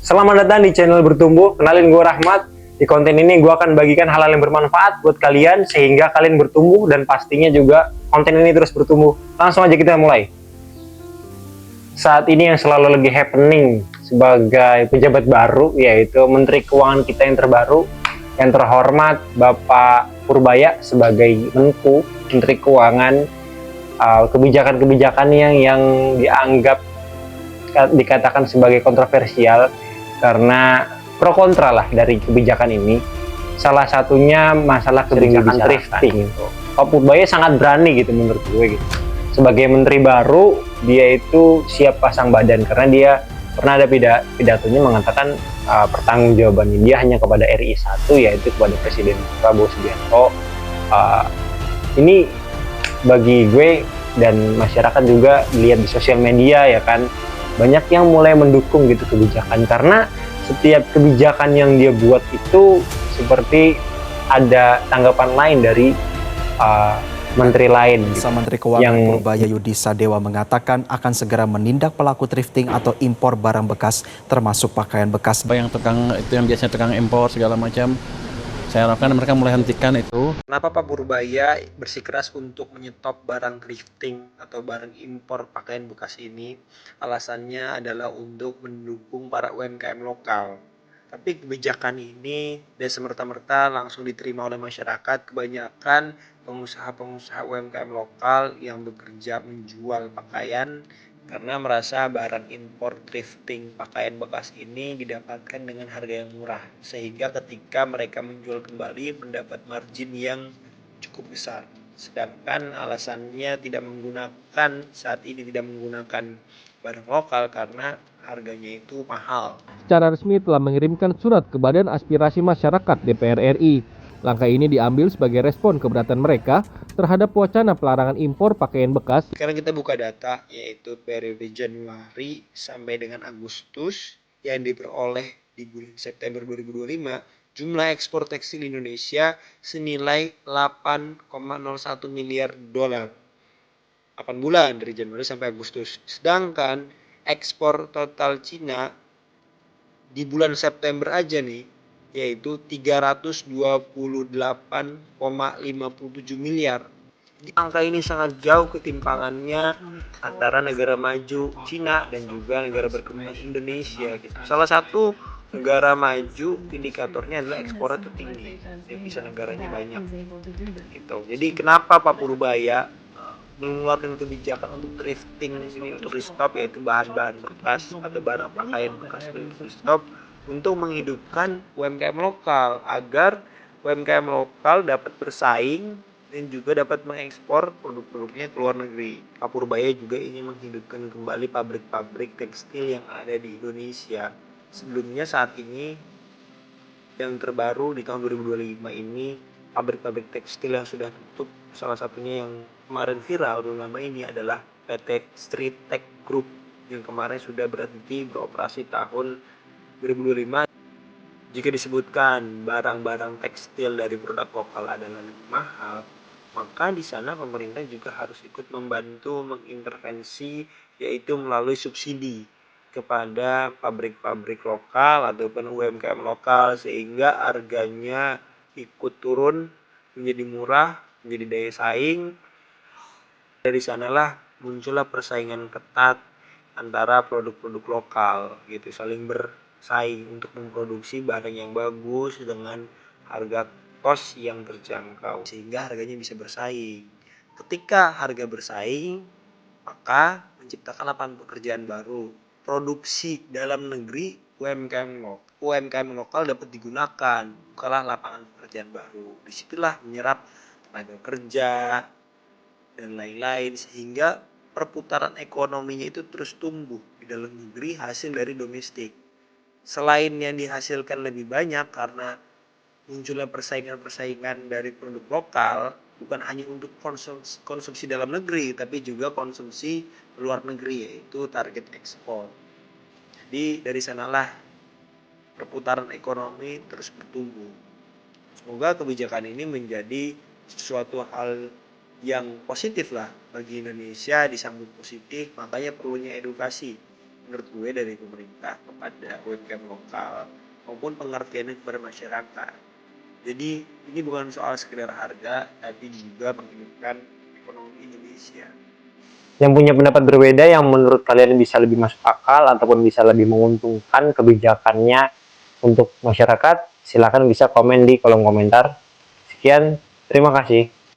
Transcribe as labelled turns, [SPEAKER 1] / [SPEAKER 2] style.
[SPEAKER 1] Selamat datang di channel Bertumbuh. Kenalin gue Rahmat. Di konten ini gue akan bagikan hal-hal yang bermanfaat buat kalian sehingga kalian bertumbuh dan pastinya juga konten ini terus bertumbuh. Langsung aja kita mulai. Saat ini yang selalu lagi happening sebagai pejabat baru yaitu Menteri Keuangan kita yang terbaru, yang terhormat Bapak Purbaya sebagai Menku Menteri Keuangan. Kebijakan-kebijakan yang dianggap dikatakan sebagai kontroversial karena pro kontra lah dari kebijakan ini. Salah satunya masalah kebijakan thrifting. Pak Purbaya sangat berani gitu menurut gue gitu. Sebagai menteri baru, dia itu siap pasang badan karena dia pernah ada pidatonya mengatakan pertanggungjawabannya dia hanya kepada RI 1, yaitu kepada Presiden Prabowo Subianto. Ini bagi gue dan masyarakat juga lihat di sosial media ya kan, banyak yang mulai mendukung gitu kebijakan karena setiap kebijakan yang dia buat itu seperti ada tanggapan lain dari menteri lain gitu.
[SPEAKER 2] Menteri Keuangan Purbaya Yudi Sadewa mengatakan akan segera menindak pelaku thrifting atau impor barang bekas termasuk pakaian bekas.
[SPEAKER 3] Yang tukang itu yang biasanya tukang impor segala macam, saya harapkan mereka mulai hentikan itu.
[SPEAKER 1] Kenapa Pak Purbaya bersikeras untuk menyetop barang thrifting atau barang impor pakaian bekas ini? Alasannya adalah untuk mendukung para UMKM lokal. Tapi kebijakan ini tidak semerta-merta langsung diterima oleh masyarakat. Kebanyakan pengusaha-pengusaha UMKM lokal yang bekerja menjual pakaian karena merasa barang impor thrifting pakaian bekas ini didapatkan dengan harga yang murah, sehingga ketika mereka menjual kembali mendapat margin yang cukup besar. Sedangkan alasannya saat ini tidak menggunakan barang lokal karena harganya itu mahal.
[SPEAKER 4] Secara resmi telah mengirimkan surat ke Badan Aspirasi Masyarakat DPR RI. Langkah ini diambil sebagai respon keberatan mereka terhadap wacana pelarangan impor pakaian bekas.
[SPEAKER 1] Sekarang kita buka data, yaitu periode Januari sampai dengan Agustus yang diperoleh di bulan September 2025, jumlah ekspor tekstil Indonesia senilai 8,01 miliar dolar. 8 bulan dari Januari sampai Agustus. Sedangkan ekspor total Cina di bulan September aja nih yaitu 328,57 miliar. Angka ini sangat jauh ketimpangannya antara negara maju Cina dan juga negara berkembang Indonesia gitu. Salah satu negara maju indikatornya adalah ekspor itu tinggi, devisa negaranya banyak gitu. Jadi kenapa Pak Purbaya mengeluarkan kebijakan untuk thrifting di sini, untuk stop, yaitu bahan-bahan bekas atau barang pakaian bekas untuk stop, untuk menghidupkan UMKM lokal agar UMKM lokal dapat bersaing dan juga dapat mengekspor produk-produknya ke luar negeri. Pak Purbaya juga ingin menghidupkan kembali pabrik-pabrik tekstil yang ada di Indonesia. Sebelumnya saat ini yang terbaru di tahun 2025 ini pabrik-pabrik tekstil yang sudah tutup, salah satunya yang kemarin viral lama ini adalah PT Street Tech Group yang kemarin sudah berhenti beroperasi tahun 2025. Jika disebutkan barang-barang tekstil dari produk lokal adalah lebih mahal, maka di sana pemerintah juga harus ikut membantu mengintervensi, yaitu melalui subsidi kepada pabrik-pabrik lokal ataupun UMKM lokal sehingga harganya ikut turun menjadi murah, menjadi daya saing. Dari sanalah muncullah persaingan ketat antara produk-produk lokal gitu, saling bersaing untuk memproduksi barang yang bagus dengan harga kos yang terjangkau sehingga harganya bisa bersaing. Ketika harga bersaing, maka menciptakan lapangan pekerjaan baru. Produksi dalam negeri UMKM lokal dapat digunakan, bukalah lapangan pekerjaan baru. Disitulah menyerap tenaga kerja dan lain-lain sehingga perputaran ekonominya itu terus tumbuh di dalam negeri hasil dari domestik. Selain yang dihasilkan lebih banyak karena munculnya persaingan dari produk lokal, bukan hanya untuk konsumsi dalam negeri tapi juga konsumsi luar negeri, yaitu target ekspor. Jadi dari sanalah perputaran ekonomi terus bertumbuh. Semoga kebijakan ini menjadi sesuatu hal yang positif lah bagi Indonesia, disambut positif. Makanya perlunya edukasi menurut gue dari pemerintah kepada UMKM lokal maupun pengertiannya kepada masyarakat. Jadi ini bukan soal sekedar harga, tapi juga menghidupkan ekonomi Indonesia.
[SPEAKER 5] Yang punya pendapat berbeda yang menurut kalian bisa lebih masuk akal ataupun bisa lebih menguntungkan kebijakannya untuk masyarakat, silakan bisa komen di kolom komentar. Sekian, terima kasih.